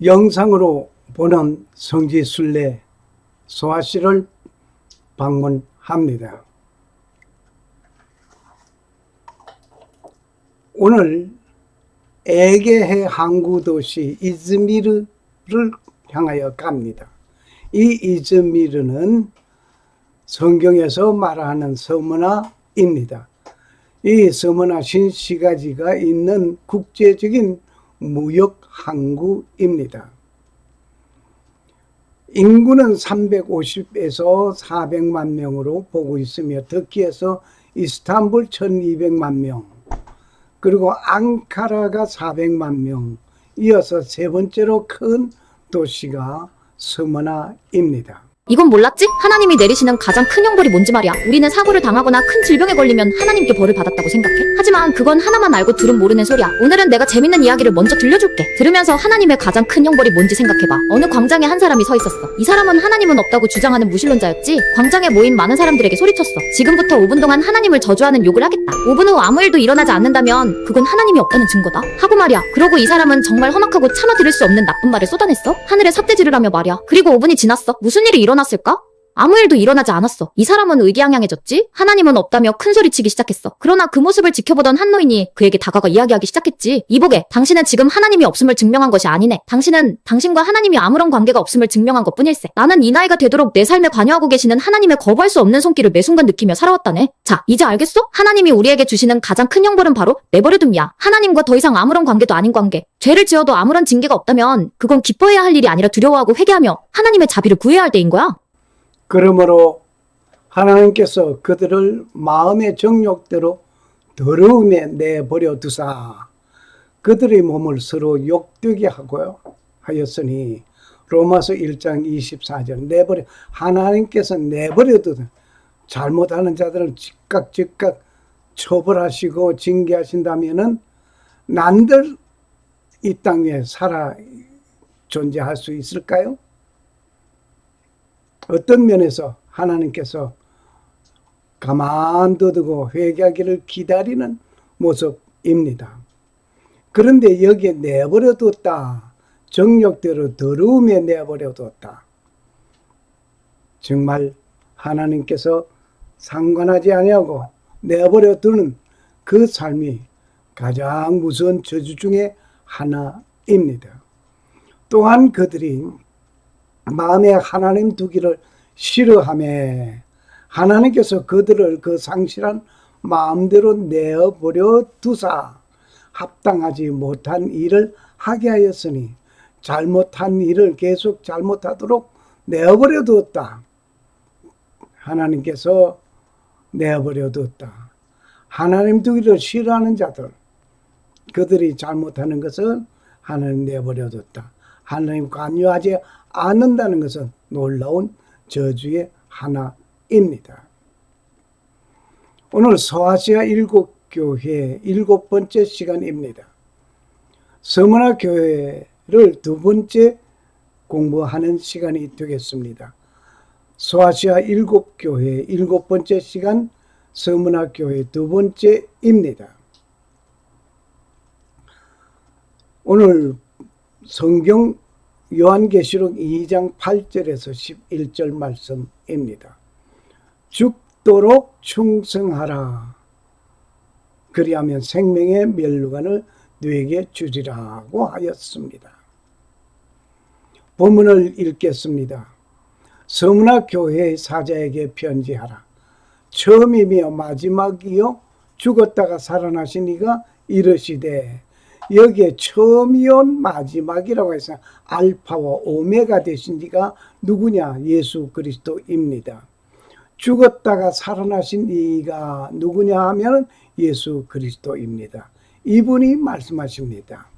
영상으로 보는 성지순례 소아시를 방문합니다. 오늘 에게해 항구도시 이즈미르를 향하여 갑니다. 이 이즈미르는 성경에서 말하는 서머나입니다. 이 서머나 신시가지가 있는 국제적인 무역 항구입니다. 인구는 350에서 400만 명으로 보고 있으며 터키에서 이스탄불 1200만 명, 그리고 앙카라가 400만 명, 이어서 세 번째로 큰 도시가 서머나입니다. 이건 몰랐지? 하나님이 내리시는 가장 큰 형벌이 뭔지 말이야. 우리는 사고를 당하거나 큰 질병에 걸리면 하나님께 벌을 받았다고 생각해. 하지만 그건 하나만 알고 둘은 모르는 소리야. 오늘은 내가 재밌는 이야기를 먼저 들려줄게. 들으면서 하나님의 가장 큰 형벌이 뭔지 생각해봐. 어느 광장에 한 사람이 서 있었어. 이 사람은 하나님은 없다고 주장하는 무신론자였지. 광장에 모인 많은 사람들에게 소리쳤어. 지금부터 5분 동안 하나님을 저주하는 욕을 하겠다. 5분 후 아무 일도 일어나지 않는다면 그건 하나님이 없다는 증거다. 하고 말이야. 그러고 이 사람은 정말 험악하고 참아 들을 수 없는 나쁜 말을 쏟아냈어. 하늘에 삿대질을 하며 말이야. 그리고 5분이 지났어. 무슨 일이 일어났을까? 아무 일도 일어나지 않았어. 이 사람은 의기양양해졌지? 하나님은 없다며 큰 소리치기 시작했어. 그러나 그 모습을 지켜보던 한 노인이 그에게 다가가 이야기하기 시작했지. 이보게, 당신은 지금 하나님이 없음을 증명한 것이 아니네. 당신은 당신과 하나님이 아무런 관계가 없음을 증명한 것뿐일세. 나는 이 나이가 되도록 내 삶에 관여하고 계시는 하나님의 거부할 수 없는 손길을 매 순간 느끼며 살아왔다네. 자, 이제 알겠어? 하나님이 우리에게 주시는 가장 큰 형벌은 바로 내버려둠이야. 하나님과 더 이상 아무런 관계도 아닌 관계. 죄를 지어도 아무런 징계가 없다면 그건 기뻐해야 할 일이 아니라 두려워하고 회개하며 하나님의 자비를 구해야 할 때인 거야. 그러므로 하나님께서 그들을 마음의 정욕대로 더러움에 내버려 두사 그들의 몸을 서로 욕되게 하고요 하였으니 로마서 1장 24절 하나님께서 내버려 두든 잘못하는 자들을 즉각 처벌하시고 징계하신다면은 난들 이 땅 위에 살아 존재할 수 있을까요? 어떤 면에서 하나님께서 가만두고 회개하기를 기다리는 모습입니다. 그런데 여기에 내버려뒀다. 정욕대로 더러움에 내버려뒀다. 정말 하나님께서 상관하지 아니하고 내버려두는 그 삶이 가장 무서운 저주 중에 하나입니다. 또한 그들이 마음에 하나님 두기를 싫어하며 하나님께서 그들을 그 상실한 마음대로 내어버려 두사 합당하지 못한 일을 하게 하였으니 잘못한 일을 계속 잘못하도록 내어버려 두었다. 하나님께서 내어버려 두었다. 하나님 두기를 싫어하는 자들, 그들이 잘못하는 것은 하나님 내버려 뒀다. 하나님 관여하지 않는다는 것은 놀라운 저주의 하나입니다. 오늘 서아시아 7교회 7번째 시간입니다. 서머나 교회를 2번째 공부하는 시간이 되겠습니다. 서아시아 7교회 7번째 시간 서머나 교회 2번째입니다. 오늘 성경 요한계시록 2장 8절에서 11절 말씀입니다. 죽도록 충성하라. 그리하면 생명의 멸류관을 너에게 주리라고 하였습니다. 본문을 읽겠습니다. 서머나 교회의 사자에게 편지하라. 처음이며 마지막이요 죽었다가 살아나신 이가 이르시되, 여기에 처음이요 마지막이라고 해서 알파와 오메가 되신 이가 누구냐? 예수 그리스도입니다. 죽었다가 살아나신 이가 누구냐 하면 예수 그리스도입니다. 이분이 말씀하십니다.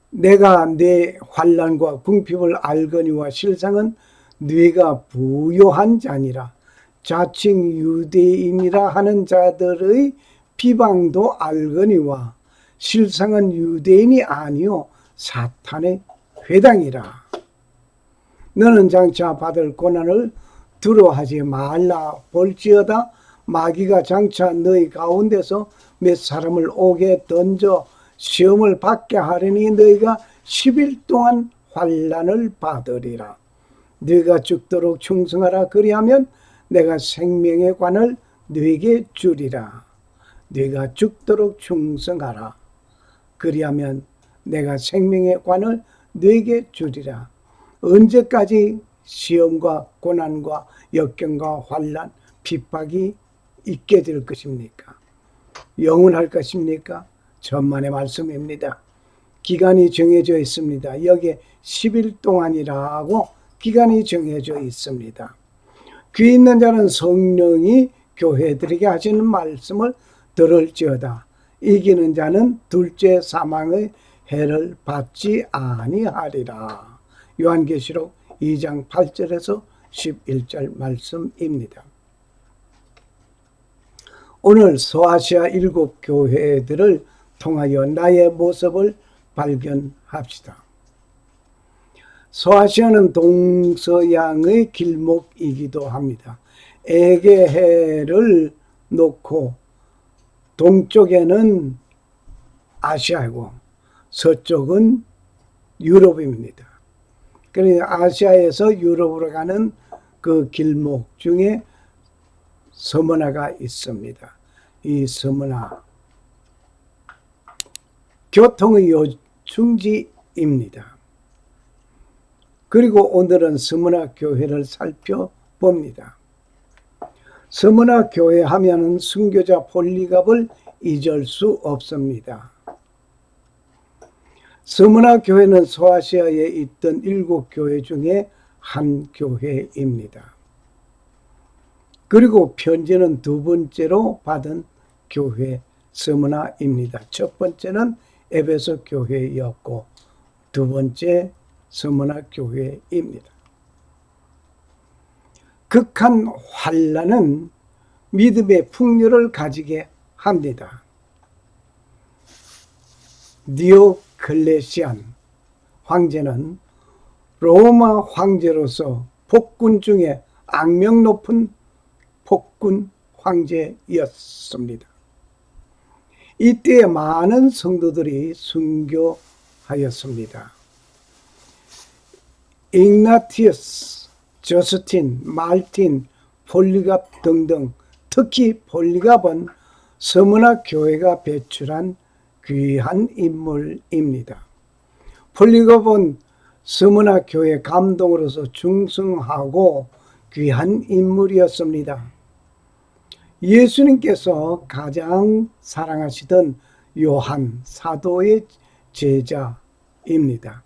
내가 내 환난과 궁핍을 알거니와 실상은 네가 부요한 자니라. 자칭 유대인이라 하는 자들의 비방도 알거니와 실상은 유대인이 아니요 사탄의 회당이라. 너는 장차 받을 고난을 두려워하지 말라. 볼지어다 마귀가 장차 너희 가운데서 몇 사람을 옥에 던져 시험을 받게 하려니 너희가 10일 동안 환난을 받으리라. 너희가 죽도록 충성하라. 그리하면 내가 생명의 관을 너희에게 주리라. 너희가 죽도록 충성하라. 그리하면 내가 생명의 관을 너희에게 주리라. 언제까지 시험과 고난과 역경과 환난, 핍박이 있게 될 것입니까? 영원할 것입니까? 천만의 말씀입니다. 기간이 정해져 있습니다. 여기에 10일 동안이라고 기간이 정해져 있습니다. 귀 있는 자는 성령이 교회들에게 하시는 말씀을 들을지어다. 이기는 자는 둘째 사망의 해를 받지 아니하리라. 요한계시록 2장 8절에서 11절 말씀입니다. 오늘 소아시아 7교회들을 통하여 나의 모습을 발견합시다. 소아시아는 동서양의 길목이기도 합니다. 에게해를 놓고 동쪽에는 아시아이고 서쪽은 유럽입니다. 그러니까 아시아에서 유럽으로 가는 그 길목 중에 서머나가 있습니다. 이 서머나 교통의 요충지입니다. 그리고 오늘은 서머나 교회를 살펴봅니다. 서머나 교회 하면은 순교자 폴리갑을 잊을 수 없습니다. 서머나 교회는 소아시아에 있던 7교회 중에 한 교회입니다. 그리고 편지는 두 번째로 받은 교회 서머나입니다. 첫 번째는 에베소 교회였고 두 번째 서머나 교회입니다. 극한 환난은 믿음의 풍요를 가지게 합니다. 디오클레시안 황제는 로마 황제로서 폭군 중에 악명 높은 폭군 황제였습니다. 이때 많은 성도들이 순교하였습니다. igna티우스, 저스틴, 말틴, 폴리갑 등등, 특히 폴리갑은 서머나 교회가 배출한 귀한 인물입니다. 폴리갑은 서머나 교회 감독으로서 충성하고 귀한 인물이었습니다. 예수님께서 가장 사랑하시던 요한 사도의 제자입니다.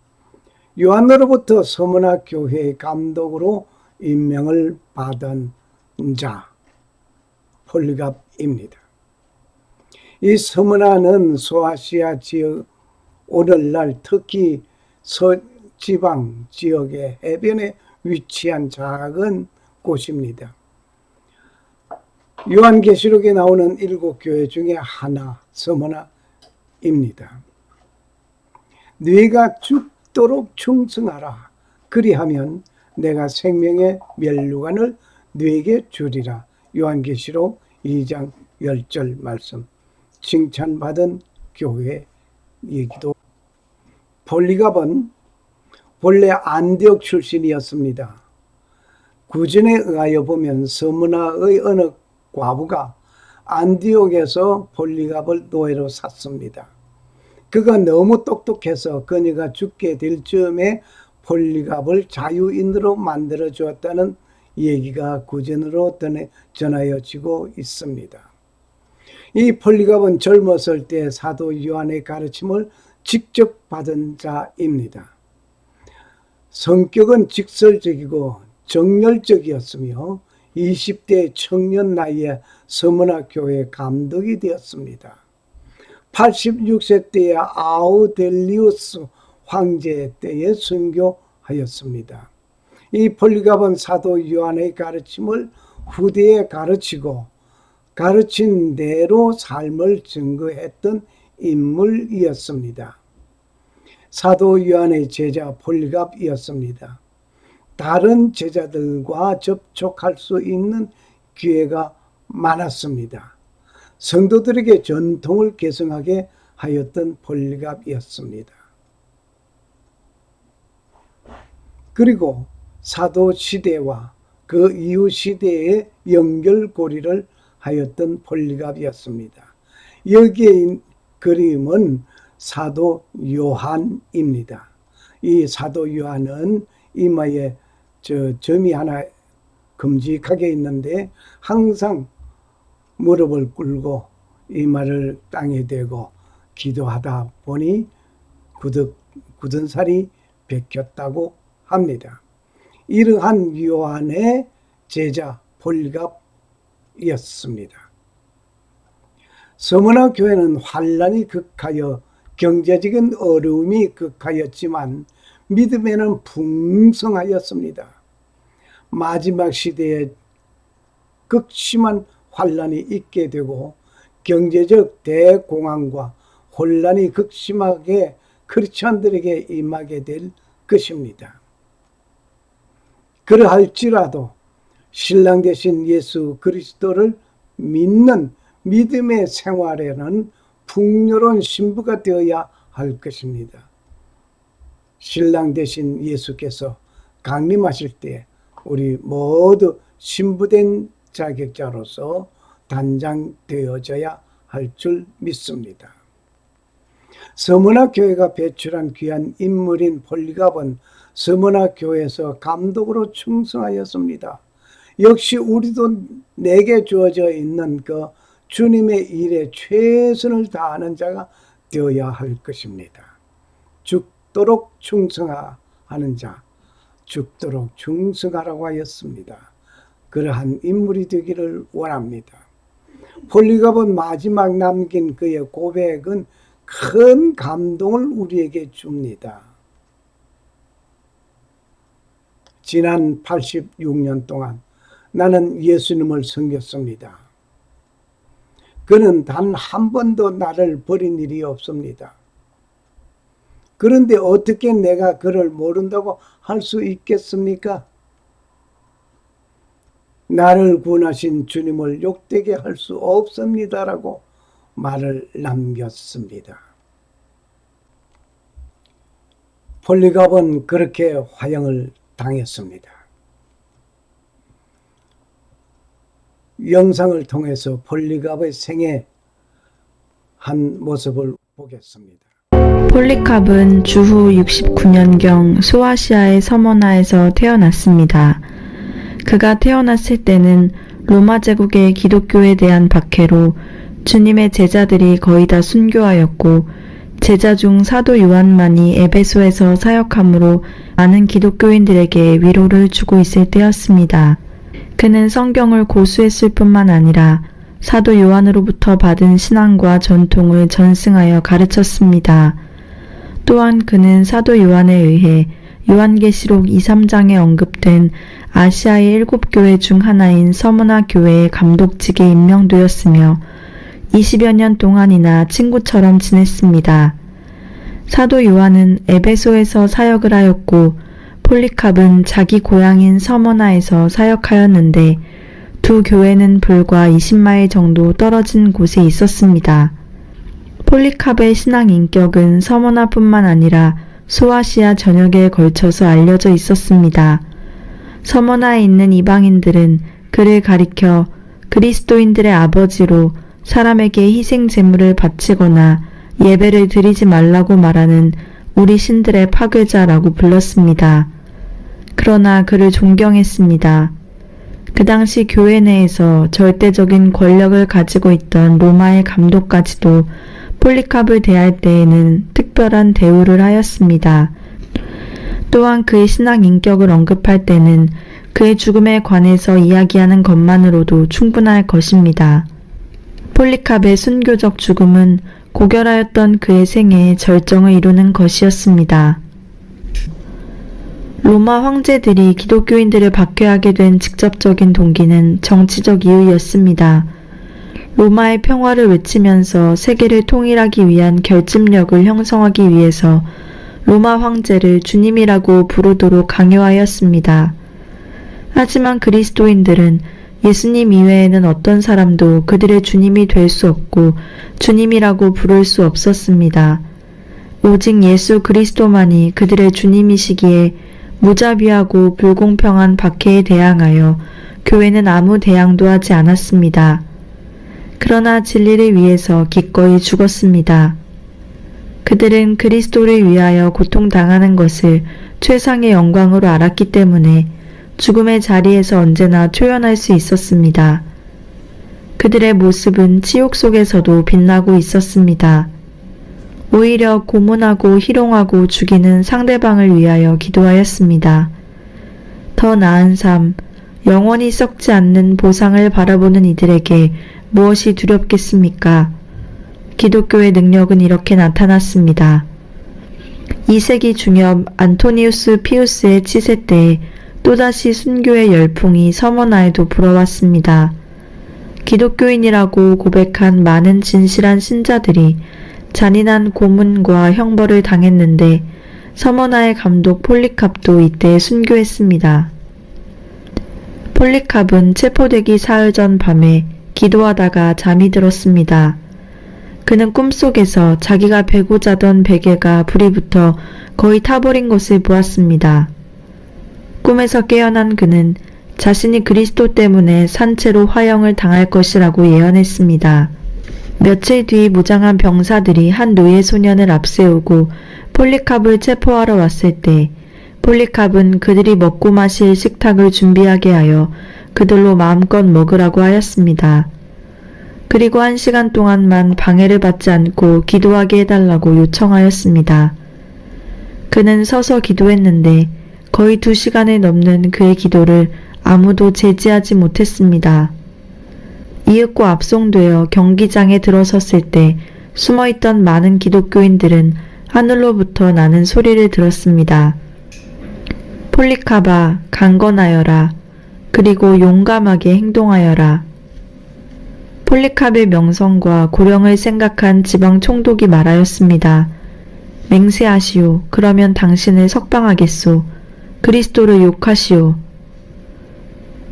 요한으로부터 서머나 교회의 감독으로 임명을 받은 자 폴리갑입니다. 이 서머나는 소아시아 지역, 오늘날 특히 서지방 지역의 해변에 위치한 작은 곳입니다. 요한계시록에 나오는 7교회 중에 하나 서머나입니다. 네가 죽도록 충성하라. 그리하면 내가 생명의 멸류관을 네게 주리라. 요한계시록 2장 10절 말씀. 칭찬받은 교회이기도. 폴리갑은 본래 안디옥 출신이었습니다. 구전에 의하여 보면 서머나의 어느 과부가 안디옥에서 폴리갑을 노예로 샀습니다. 그가 너무 똑똑해서 그녀가 죽게 될 즈음에 폴리갑을 자유인으로 만들어 주었다는 얘기가 구전으로 전하여지고 있습니다. 이 폴리갑은 젊었을 때 사도 요한의 가르침을 직접 받은 자입니다. 성격은 직설적이고 정열적이었으며 20대 청년 나이에 서머나 교회 감독이 되었습니다. 86세 때에 아우델리우스 황제 때에 순교하였습니다. 이 폴리갑은 사도 요한의 가르침을 후대에 가르치고 가르친 대로 삶을 증거했던 인물이었습니다. 사도 요한의 제자 폴리갑이었습니다. 다른 제자들과 접촉할 수 있는 기회가 많았습니다. 성도들에게 전통을 계승하게 하였던 폴리갑이었습니다. 그리고 사도 시대와 그 이후 시대의 연결고리를 하였던 폴리갑이었습니다. 여기에 그림은 사도 요한입니다. 이 사도 요한은 이마에 점이 하나 큼직하게 있는데 항상 무릎을 꿇고 이마를 땅에 대고 기도하다 보니 굳은 살이 벗겼다고 합니다. 이러한 요한의 제자 폴리갑이었습니다. 서머나 교회는 환란이 극하여 경제적인 어려움이 극하였지만 믿음에는 풍성하였습니다. 마지막 시대에 극심한 환란이 있게 되고 경제적 대공황과 혼란이 극심하게 크리스천들에게 임하게 될 것입니다. 그러할지라도 신랑 되신 예수 그리스도를 믿는 믿음의 생활에는 풍요로운 신부가 되어야 할 것입니다. 신랑 되신 예수께서 강림하실 때 우리 모두 신부된 자격자로서 단장되어져야 할 줄 믿습니다. 서머나 교회가 배출한 귀한 인물인 폴리갑은 서머나 교회에서 감독으로 충성하였습니다. 역시 우리도 내게 주어져 있는 그 주님의 일에 최선을 다하는 자가 되어야 할 것입니다. 죽도록 충성하는 자, 죽도록 충성하라고 하였습니다. 그러한 인물이 되기를 원합니다. 폴리갑은 마지막 남긴 그의 고백은 큰 감동을 우리에게 줍니다. 지난 86년 동안 나는 예수님을 섬겼습니다. 그는 단 한 번도 나를 버린 일이 없습니다. 그런데 어떻게 내가 그를 모른다고 할 수 있겠습니까? 나를 구원하신 주님을 욕되게 할 수 없습니다라고 말을 남겼습니다. 폴리갑은 그렇게 화형을 당했습니다. 영상을 통해서 폴리갑의 생애 한 모습을 보겠습니다. 폴리캅은 주후 69년경 소아시아의 서머나에서 태어났습니다. 그가 태어났을 때는 로마 제국의 기독교에 대한 박해로 주님의 제자들이 거의 다 순교하였고 제자 중 사도 요한만이 에베소에서 사역함으로 많은 기독교인들에게 위로를 주고 있을 때였습니다. 그는 성경을 고수했을 뿐만 아니라 사도 요한으로부터 받은 신앙과 전통을 전승하여 가르쳤습니다. 또한 그는 사도 요한에 의해 요한계시록 2, 3장에 언급된 아시아의 7교회 중 하나인 서머나 교회의 감독직에 임명되었으며 20여 년 동안이나 친구처럼 지냈습니다. 사도 요한은 에베소에서 사역을 하였고 폴리캅은 자기 고향인 서머나에서 사역하였는데 두 교회는 불과 20마일 정도 떨어진 곳에 있었습니다. 폴리캅의 신앙 인격은 서머나뿐만 아니라 소아시아 전역에 걸쳐서 알려져 있었습니다. 서머나에 있는 이방인들은 그를 가리켜 그리스도인들의 아버지로 사람에게 희생 제물을 바치거나 예배를 드리지 말라고 말하는 우리 신들의 파괴자라고 불렀습니다. 그러나 그를 존경했습니다. 그 당시 교회 내에서 절대적인 권력을 가지고 있던 로마의 감독까지도 폴리캅을 대할 때에는 특별한 대우를 하였습니다. 또한 그의 신앙 인격을 언급할 때는 그의 죽음에 관해서 이야기하는 것만으로도 충분할 것입니다. 폴리캅의 순교적 죽음은 고결하였던 그의 생애의 절정을 이루는 것이었습니다. 로마 황제들이 기독교인들을 박해하게 된 직접적인 동기는 정치적 이유였습니다. 로마의 평화를 외치면서 세계를 통일하기 위한 결집력을 형성하기 위해서 로마 황제를 주님이라고 부르도록 강요하였습니다. 하지만 그리스도인들은 예수님 이외에는 어떤 사람도 그들의 주님이 될 수 없고 주님이라고 부를 수 없었습니다. 오직 예수 그리스도만이 그들의 주님이시기에 무자비하고 불공평한 박해에 대항하여 교회는 아무 대항도 하지 않았습니다. 그러나 진리를 위해서 기꺼이 죽었습니다. 그들은 그리스도를 위하여 고통당하는 것을 최상의 영광으로 알았기 때문에 죽음의 자리에서 언제나 초연할 수 있었습니다. 그들의 모습은 치욕 속에서도 빛나고 있었습니다. 오히려 고문하고 희롱하고 죽이는 상대방을 위하여 기도하였습니다. 더 나은 삶, 영원히 썩지 않는 보상을 바라보는 이들에게 무엇이 두렵겠습니까? 기독교의 능력은 이렇게 나타났습니다. 2세기 중엽 안토니우스 피우스의 치세 때에 또다시 순교의 열풍이 서머나에도 불어왔습니다. 기독교인이라고 고백한 많은 진실한 신자들이 잔인한 고문과 형벌을 당했는데 서머나의 감독 폴리캅도 이때 순교했습니다. 폴리캅은 체포되기 사흘 전 밤에 기도하다가 잠이 들었습니다. 그는 꿈속에서 자기가 베고 자던 베개가 불이 붙어 거의 타버린 것을 보았습니다. 꿈에서 깨어난 그는 자신이 그리스도 때문에 산채로 화형을 당할 것이라고 예언했습니다. 며칠 뒤 무장한 병사들이 한 노예 소년을 앞세우고 폴리캅을 체포하러 왔을 때 폴리캅은 그들이 먹고 마실 식탁을 준비하게 하여 그들로 마음껏 먹으라고 하였습니다. 그리고 1시간 동안만 방해를 받지 않고 기도하게 해달라고 요청하였습니다. 그는 서서 기도했는데 거의 2시간을 넘는 그의 기도를 아무도 제지하지 못했습니다. 이윽고 압송되어 경기장에 들어섰을 때 숨어있던 많은 기독교인들은 하늘로부터 나는 소리를 들었습니다. 폴리캅아, 강건하여라. 그리고 용감하게 행동하여라. 폴리캅의 명성과 고령을 생각한 지방 총독이 말하였습니다. 맹세하시오. 그러면 당신을 석방하겠소. 그리스도를 욕하시오.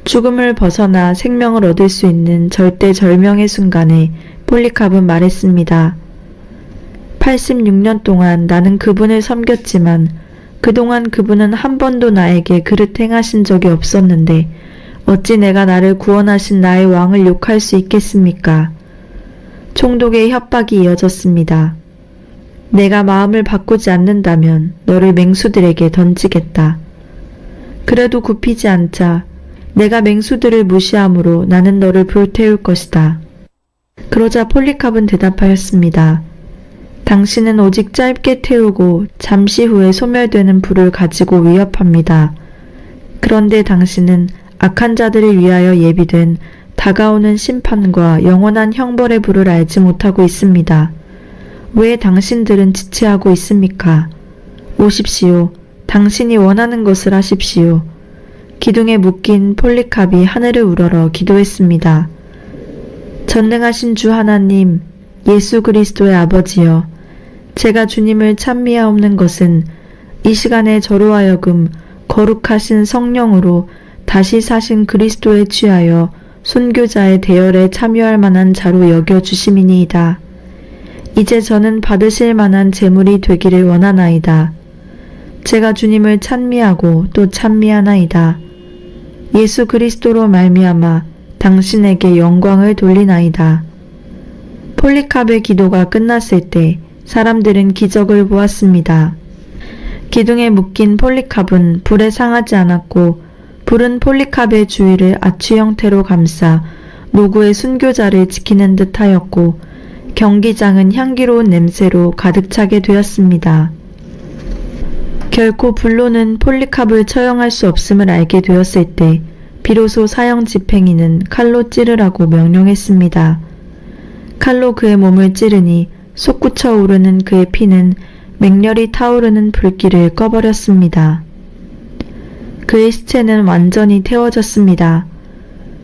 죽음을 벗어나 생명을 얻을 수 있는 절대절명의 순간에 폴리캅은 말했습니다. 86년 동안 나는 그분을 섬겼지만 그동안 그분은 한 번도 나에게 그릇 행하신 적이 없었는데 어찌 내가 나를 구원하신 나의 왕을 욕할 수 있겠습니까? 총독의 협박이 이어졌습니다. 내가 마음을 바꾸지 않는다면 너를 맹수들에게 던지겠다. 그래도 굽히지 않자 내가 맹수들을 무시함으로 나는 너를 불태울 것이다. 그러자 폴리캅은 대답하였습니다. 당신은 오직 짧게 태우고 잠시 후에 소멸되는 불을 가지고 위협합니다. 그런데 당신은 악한 자들을 위하여 예비된 다가오는 심판과 영원한 형벌의 불을 알지 못하고 있습니다. 왜 당신들은 지체하고 있습니까? 오십시오. 당신이 원하는 것을 하십시오. 기둥에 묶인 폴리캅이 하늘을 우러러 기도했습니다. 전능하신 주 하나님, 예수 그리스도의 아버지여, 제가 주님을 찬미하옵는 것은 이 시간에 저로 하여금 거룩하신 성령으로 다시 사신 그리스도에 취하여 순교자의 대열에 참여할 만한 자로 여겨주심이니이다. 이제 저는 받으실 만한 제물이 되기를 원하나이다. 제가 주님을 찬미하고 또 찬미하나이다. 예수 그리스도로 말미암아 당신에게 영광을 돌리나이다. 폴리캅의 기도가 끝났을 때 사람들은 기적을 보았습니다. 기둥에 묶인 폴리캅은 불에 상하지 않았고 불은 폴리캅의 주위를 아치 형태로 감싸 노구의 순교자를 지키는 듯 하였고 경기장은 향기로운 냄새로 가득 차게 되었습니다. 결코 불로는 폴리캅을 처형할 수 없음을 알게 되었을 때 비로소 사형 집행인은 칼로 찌르라고 명령했습니다. 칼로 그의 몸을 찌르니 솟구쳐 오르는 그의 피는 맹렬히 타오르는 불길을 꺼버렸습니다. 그의 시체는 완전히 태워졌습니다.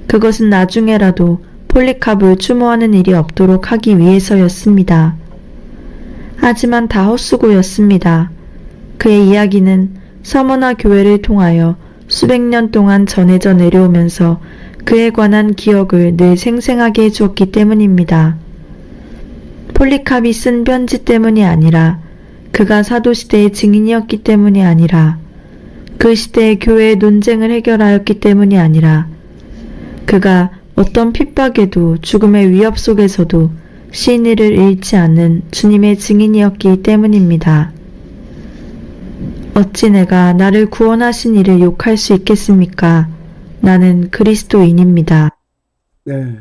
그것은 나중에라도 폴리캅을 추모하는 일이 없도록 하기 위해서였습니다. 하지만 다 헛수고였습니다. 그의 이야기는 서머나 교회를 통하여 수백 년 동안 전해져 내려오면서 그에 관한 기억을 늘 생생하게 해주었기 때문입니다. 폴리캅이 쓴 편지 때문이 아니라 그가 사도시대의 증인이었기 때문이 아니라 그 시대의 교회의 논쟁을 해결하였기 때문이 아니라 그가 어떤 핍박에도 죽음의 위협 속에서도 신의를 잃지 않는 주님의 증인이었기 때문입니다. 어찌 내가 나를 구원하신 이를 욕할 수 있겠습니까? 나는 그리스도인입니다. 네.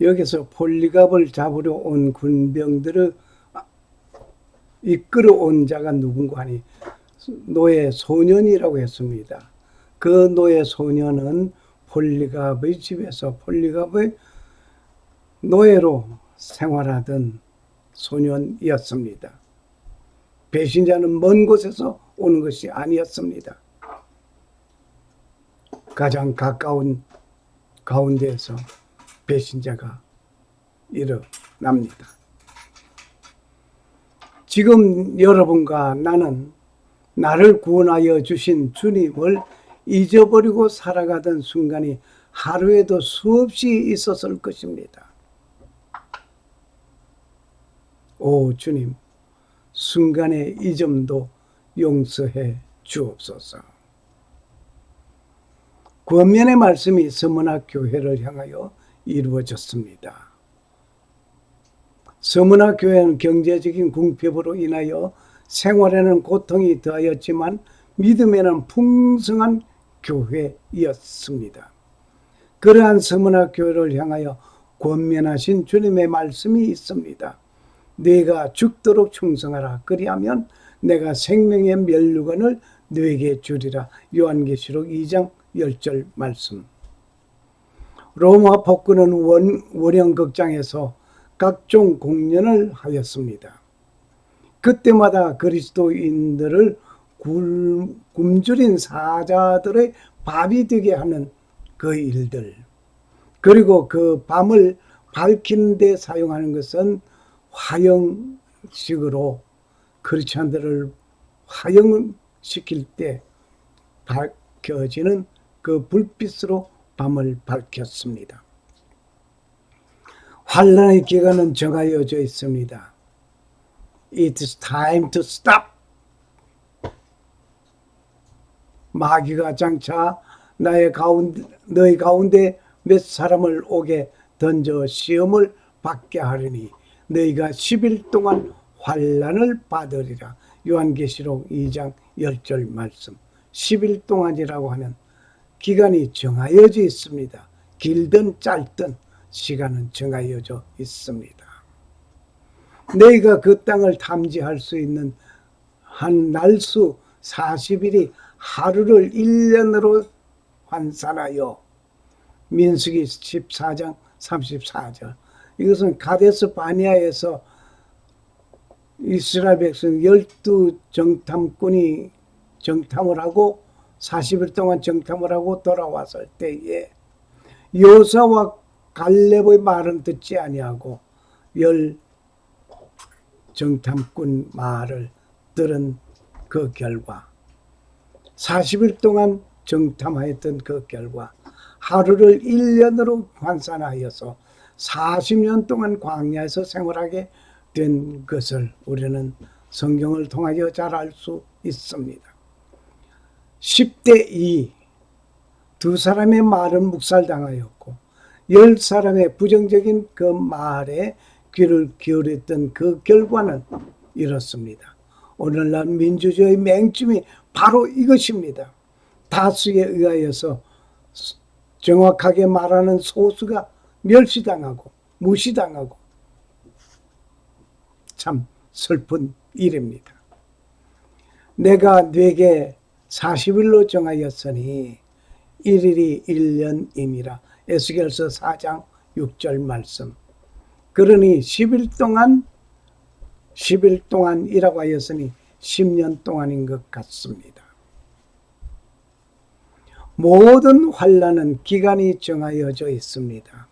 여기서 폴리갑을 잡으려 온 군병들을 이끌어온 자가 누군가 하니 노예 소년이라고 했습니다. 그 노예 소년은 폴리갑의 집에서 폴리갑의 노예로 생활하던 소년이었습니다. 배신자는 먼 곳에서 오는 것이 아니었습니다. 가장 가까운 가운데에서 배신자가 일어납니다. 지금 여러분과 나는 나를 구원하여 주신 주님을 잊어버리고 살아가던 순간이 하루에도 수없이 있었을 것입니다. 오 주님, 순간의 잊음도 용서해 주옵소서. 권면의 말씀이 서문학 교회를 향하여 이루어졌습니다. 서문학 교회는 경제적인 궁핍으로 인하여 생활에는 고통이 더하였지만 믿음에는 풍성한 교회였습니다. 그러한 서문학 교회를 향하여 권면하신 주님의 말씀이 있습니다. 네가 죽도록 충성하라. 그리하면 내가 생명의 면류관을 네게 주리라. 요한계시록 2장 10절 말씀. 로마 폭군은 원형극장에서 각종 공연을 하였습니다. 그때마다 그리스도인들을 굶주린 사자들의 밥이 되게 하는 그 일들, 그리고 그 밤을 밝히는 데 사용하는 것은 화형식으로 크리스찬들을 화형시킬 때 밝혀지는 그 불빛으로 밤을 밝혔습니다. 환란의 기간은 정하여져 있습니다. It's time to stop. 마귀가 장차 너희 가운데 몇 사람을 오게 던져 시험을 받게 하리니 너희가 10일 동안 환란을 받으리라. 요한계시록 2장 10절 말씀. 10일 동안이라고 하는 기간이 정하여져 있습니다. 길든 짧든 시간은 정하여져 있습니다. 너희가 그 땅을 탐지할 수 있는 한 날수 40일이 하루를 1년으로 환산하여. 민수기 14장 34절. 이것은 가데스 바니아에서 이스라엘 백성 12정탐꾼이 정탐을 하고 40일 동안 정탐을 하고 돌아왔을 때에 요사와 갈렙의 말은 듣지 아니하고 10 정탐꾼 말을 들은 그 결과 40일 동안 정탐하였던 그 결과 하루를 1년으로 환산하여서 40년 동안 광야에서 생활하게 된 것을 우리는 성경을 통하여 잘 알 수 있습니다. 10대 2, 두 사람의 말은 묵살당하였고 10사람의 부정적인 그 말에 귀를 기울였던 그 결과는 이렇습니다. 오늘날 민주주의 맹점이 바로 이것입니다. 다수에 의하여서 정확하게 말하는 소수가 멸시당하고 무시당하고 참 슬픈 일입니다. 내가 네게 40일로 정하였으니 1일이 1년이니라. 에스겔서 4장 6절 말씀. 그러니 10일 동안이라고 하였으니 10년 동안인 것 같습니다. 모든 환난은 기간이 정하여져 있습니다.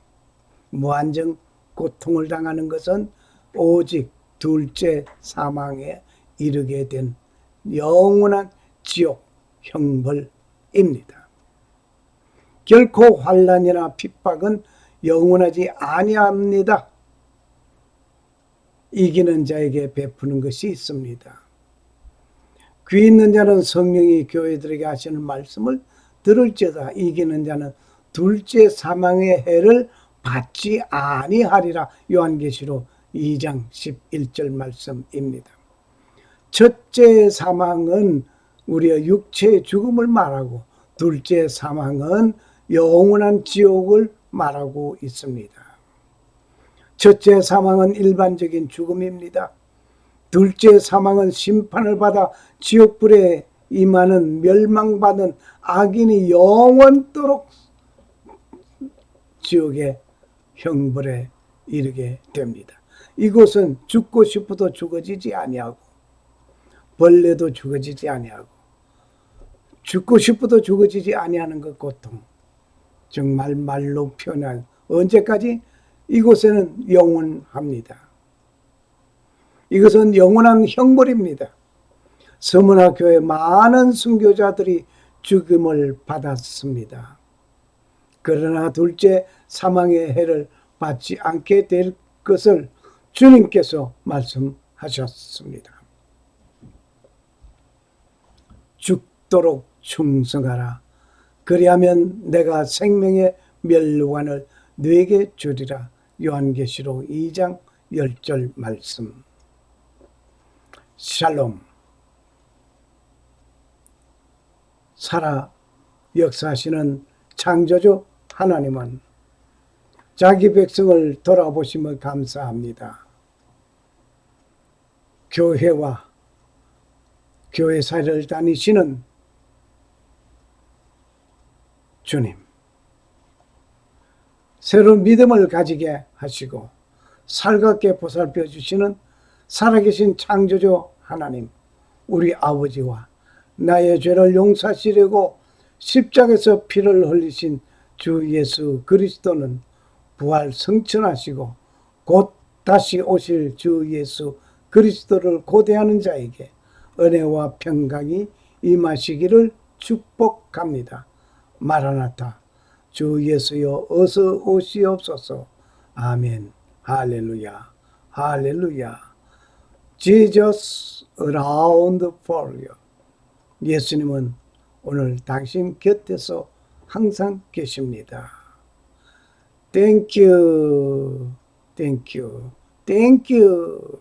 무한정 고통을 당하는 것은 오직 둘째 사망에 이르게 된 영원한 지옥 형벌입니다. 결코 환난이나 핍박은 영원하지 아니합니다. 이기는 자에게 베푸는 것이 있습니다. 귀 있는 자는 성령이 교회들에게 하시는 말씀을 들을지어다. 이기는 자는 둘째 사망의 해를 받지 아니하리라. 요한계시록 2장 11절 말씀입니다. 첫째 사망은 우리의 육체의 죽음을 말하고, 둘째 사망은 영원한 지옥을 말하고 있습니다. 첫째 사망은 일반적인 죽음입니다. 둘째 사망은 심판을 받아 지옥불에 임하는 멸망받은 악인이 영원토록 지옥의 형벌에 이르게 됩니다. 이곳은 죽고 싶어도 죽어지지 아니하고, 벌레도 죽어지지 아니하고, 죽고 싶어도 죽어지지 아니하는 그 고통, 정말 말로 표현할, 언제까지? 이곳에는 영원합니다. 이것은 영원한 형벌입니다. 서문화 교회 많은 순교자들이 죽음을 받았습니다. 그러나 둘째 사망의 해를 받지 않게 될 것을 주님께서 말씀하셨습니다. 죽도록 충성하라. 그리하면 내가 생명의 멸류관을 네게 주리라. 요한계시록 2장 10절 말씀. 샬롬. 살아 역사하시는 창조주 하나님은 자기 백성을 돌아보심을 감사합니다. 교회와 교회사를 다니시는 주님, 새로운 믿음을 가지게 하시고 살갑게 보살펴 주시는 살아계신 창조주 하나님, 우리 아버지와 나의 죄를 용서하시려고 십자가에서 피를 흘리신 주 예수 그리스도는 부활 승천하시고 곧 다시 오실 주 예수 그리스도를 고대하는 자에게 은혜와 평강이 임하시기를 축복합니다. 마라나타, 주 예수여 어서 오시옵소서. 아멘. 할렐루야. 할렐루야. Jesus around for you. 예수님은 오늘 당신 곁에서 항상 계십니다. Thank you. Thank you. Thank you.